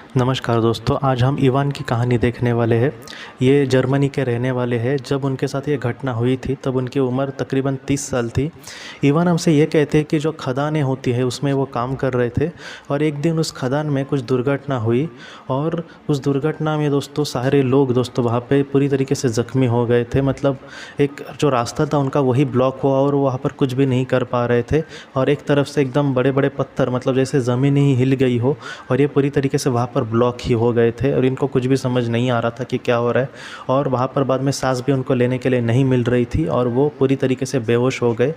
नमस्कार दोस्तों, आज हम इवान की कहानी देखने वाले हैं। ये जर्मनी के रहने वाले हैं। जब उनके साथ ये घटना हुई थी तब उनकी उम्र तकरीबन 30 साल थी। इवान हमसे ये कहते हैं कि जो खदानें होती है उसमें वो काम कर रहे थे और एक दिन उस खदान में कुछ दुर्घटना हुई और उस दुर्घटना में दोस्तों सारे लोग वहाँ पे पूरी तरीके से ज़ख्मी हो गए थे। मतलब एक जो रास्ता था उनका वही ब्लॉक हुआ और वहाँ पर कुछ भी नहीं कर पा रहे थे और एक तरफ से एकदम बड़े बड़े पत्थर, मतलब जैसे ज़मीन ही हिल गई हो और ये पूरी तरीके से वहाँ पर ब्लॉक ही हो गए थे और इनको कुछ भी समझ नहीं आ रहा था कि क्या हो रहा है। और वहाँ पर बाद में सांस भी उनको लेने के लिए नहीं मिल रही थी और वो पूरी तरीके से बेहोश हो गए।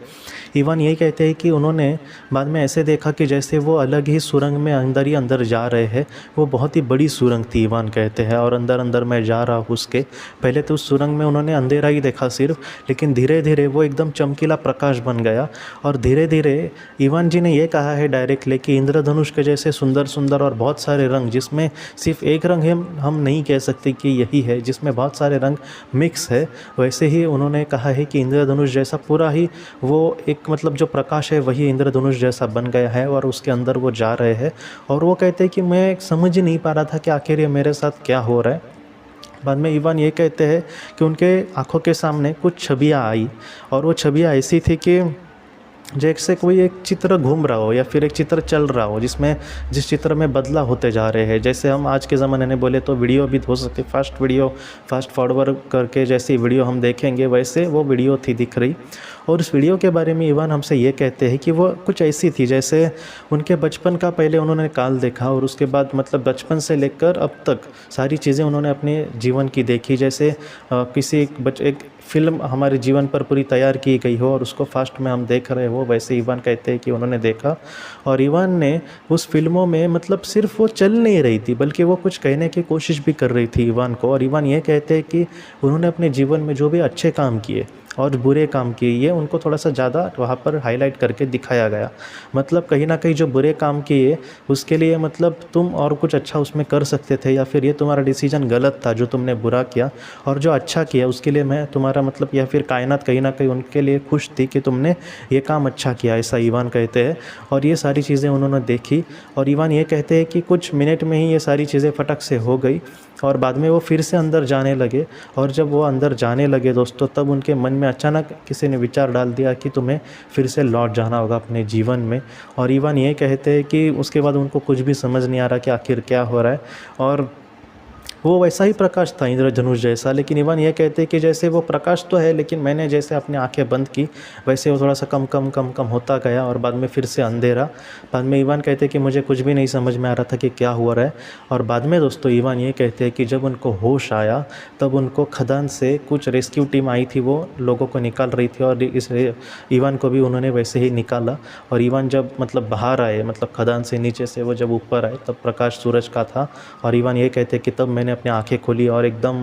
इवान यही कहते हैं कि उन्होंने बाद में ऐसे देखा कि जैसे वो अलग ही सुरंग में अंदर ही अंदर जा रहे हैं। वो बहुत ही बड़ी सुरंग थी इवान कहते हैं और अंदर अंदर मैं जा रहा हूँ उसके। पहले तो उस सुरंग में उन्होंने अंधेरा ही देखा सिर्फ, लेकिन धीरे धीरे वो एकदम चमकीला प्रकाश बन गया और धीरे धीरे इवान जी ने ये कहा है डायरेक्टली कि इंद्रधनुष के जैसे सुंदर सुंदर और बहुत सारे रंग, जिसमें सिर्फ एक रंग है हम नहीं कह सकते कि यही है, जिसमें बहुत सारे रंग मिक्स है, वैसे ही उन्होंने कहा है कि इंद्रधनुष जैसा पूरा ही वो एक मतलब जो प्रकाश है वही इंद्रधनुष जैसा बन गया है और उसके अंदर वो जा रहे हैं। और वो कहते हैं कि मैं समझ ही नहीं पा रहा था कि आखिर ये मेरे साथ क्या हो रहा है। बाद में इवान ये कहते हैं कि उनके आंखों के सामने कुछ छवियाँ आई और वो छवियाँ ऐसी थी कि जैसे कोई एक चित्र घूम रहा हो या फिर एक चित्र चल रहा हो जिस चित्र में बदला होते जा रहे हैं। जैसे हम आज के ज़माने में बोले तो वीडियो भी हो सकती, फास्ट फॉरवर्ड करके जैसी वीडियो हम देखेंगे वैसे वो वीडियो थी दिख रही। और उस वीडियो के बारे में इवान हमसे ये कहते हैं कि वो कुछ ऐसी थी जैसे उनके बचपन का पहले उन्होंने काल देखा और उसके बाद मतलब बचपन से लेकर अब तक सारी चीज़ें उन्होंने अपने जीवन की देखी। जैसे किसी एक फ़िल्म हमारे जीवन पर पूरी तैयार की गई हो और उसको फास्ट में हम देख रहे हो, वैसे इवान कहते हैं कि उन्होंने देखा। और इवान ने उस फिल्मों में मतलब सिर्फ वो चल नहीं रही थी बल्कि वो कुछ कहने की कोशिश भी कर रही थी इवान को। और इवान ये कहते हैं कि उन्होंने अपने जीवन में जो भी अच्छे काम किए और बुरे काम किए ये उनको थोड़ा सा ज़्यादा वहाँ पर हाईलाइट करके दिखाया गया। मतलब कहीं ना कहीं जो बुरे काम किए उसके लिए मतलब तुम और कुछ अच्छा उसमें कर सकते थे या फिर ये तुम्हारा डिसीजन गलत था जो तुमने बुरा किया, और जो अच्छा किया उसके लिए मैं तुम्हारा मतलब या फिर कायनात कहीं ना कहीं उनके लिए खुश थी कि तुमने ये काम अच्छा किया, ऐसा इवान कहते हैं। और ये सारी चीज़ें उन्होंने देखी और इवान ये कहते हैं कि कुछ मिनट में ही ये सारी चीज़ें फटक से हो गई और बाद में वो फिर से अंदर जाने लगे। और जब वो अंदर जाने लगे दोस्तों तब उनके मन में अचानक किसी ने विचार डाल दिया कि तुम्हें फिर से लौट जाना होगा अपने जीवन में। और इवान ये कहते हैं कि उसके बाद उनको कुछ भी समझ नहीं आ रहा कि आखिर क्या हो रहा है। और वो वैसा ही प्रकाश था इंद्रधनुष जैसा, लेकिन इवान ये कहते हैं कि जैसे वो प्रकाश तो है लेकिन मैंने जैसे अपनी आंखें बंद की वैसे वो थोड़ा सा कम कम कम कम होता गया और बाद में फिर से अंधेरा। बाद में इवान कहते हैं कि मुझे कुछ भी नहीं समझ में आ रहा था कि क्या हुआ रहा है। और बाद में दोस्तों इवान ये कहते हैं कि जब उनको होश आया तब उनको खदान से कुछ रेस्क्यू टीम आई थी, वो लोगों को निकाल रही थी और इस इवान को भी उन्होंने वैसे ही निकाला। और इवान जब मतलब बाहर आए, मतलब खदान से नीचे से वो जब ऊपर आए तब प्रकाश सूरज का था। और इवान ये कहते हैं कि तब मैंने अपनी आंखें खोली और एकदम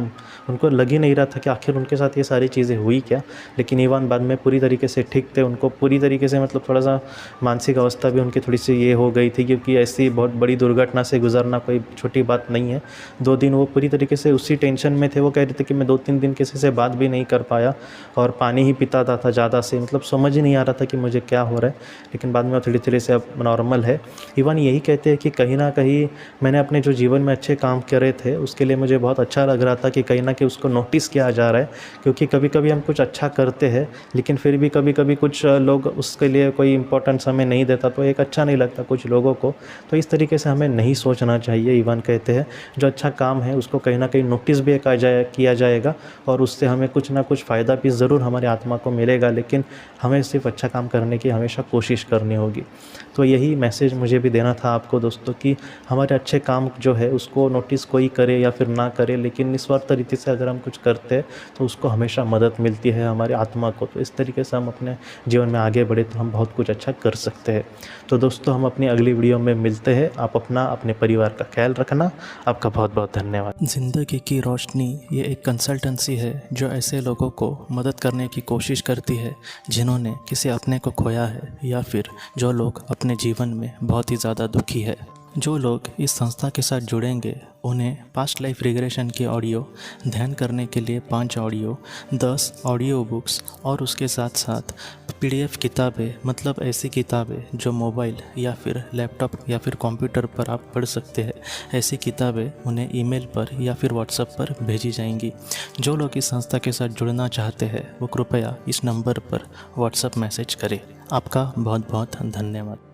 उनको लग ही नहीं रहा था कि आखिर उनके साथ ये सारी चीज़ें हुई क्या। लेकिन इवान बाद में पूरी तरीके से ठीक थे, उनको पूरी तरीके से मतलब थोड़ा सा मानसिक अवस्था भी उनकी थोड़ी सी ये हो गई थी क्योंकि ऐसी बहुत बड़ी दुर्घटना से गुजरना कोई छोटी बात नहीं है। 2 दिन वो पूरी तरीके से उसी टेंशन में थे। वो कह रहे थे कि मैं 2-3 दिन किसी से बात भी नहीं कर पाया और पानी ही पीता था ज़्यादा से, मतलब समझ ही नहीं आ रहा था कि मुझे क्या हो रहा है। लेकिन बाद में वो धीरे धीरे से अब नॉर्मल है। इवान यही कहते हैं कि कहीं ना कहीं मैंने अपने जो जीवन में अच्छे काम करे थे उसके लिए मुझे बहुत अच्छा लग रहा था कि कहीं ना कहीं उसको नोटिस किया जा रहा है। क्योंकि कभी कभी हम कुछ अच्छा करते हैं लेकिन फिर भी कभी कभी कुछ लोग उसके लिए कोई इंपॉर्टेंस हमें नहीं देता तो एक अच्छा नहीं लगता कुछ लोगों को। तो इस तरीके से हमें नहीं सोचना चाहिए। इवान कहते हैं जो अच्छा काम है उसको कहीं ना कहीं नोटिस भी किया जाएगा और उससे हमें कुछ ना कुछ फ़ायदा भी ज़रूर हमारी आत्मा को मिलेगा, लेकिन हमें सिर्फ अच्छा काम करने की हमेशा कोशिश करनी होगी। तो यही मैसेज मुझे भी देना था आपको दोस्तों कि हमारे अच्छे काम जो है उसको नोटिस कोई करे या फिर ना करे, लेकिन निस्वार्थ रीति से अगर हम कुछ करते हैं तो उसको हमेशा मदद मिलती है हमारी आत्मा को। तो इस तरीके से हम अपने जीवन में आगे बढ़े तो हम बहुत कुछ अच्छा कर सकते हैं। तो दोस्तों हम अपनी अगली वीडियो में मिलते हैं। आप अपने परिवार का ख्याल रखना। आपका बहुत बहुत धन्यवाद। ज़िंदगी की रोशनी ये एक कंसल्टेंसी है जो ऐसे लोगों को मदद करने की कोशिश करती है जिन्होंने किसी अपने को खोया है या फिर जो लोग अपने जीवन में बहुत ही ज़्यादा दुखी है। जो लोग इस संस्था के साथ जुड़ेंगे उन्हें पास्ट लाइफ रिग्रेशन के ऑडियो, ध्यान करने के लिए 5 ऑडियो, 10 ऑडियो बुक्स और उसके साथ साथ PDF किताबें, मतलब ऐसी किताबें जो मोबाइल या फिर लैपटॉप या फिर कंप्यूटर पर आप पढ़ सकते हैं, ऐसी किताबें उन्हें ईमेल पर या फिर व्हाट्सएप पर भेजी जाएंगी। जो लोग इस संस्था के साथ जुड़ना चाहते हैं वो कृपया इस नंबर पर व्हाट्सएप मैसेज करें। आपका बहुत बहुत धन्यवाद।